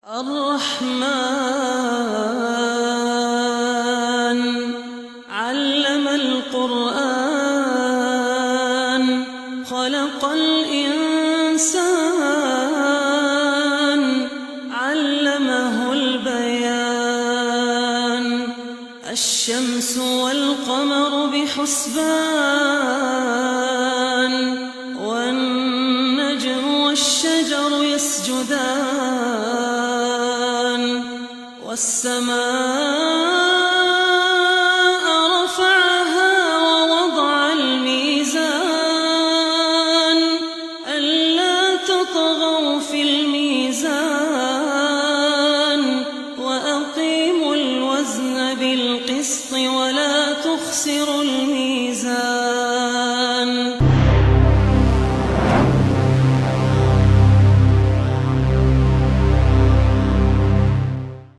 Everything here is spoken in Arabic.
الرحمن علم القرآن خلق الإنسان علمه البيان الشمس والقمر بحسبان والنجم والشجر يسجدان والسماء رفعها ووضع الميزان ألا تطغوا في الميزان وأقيموا الوزن بالقسط ولا تخسروا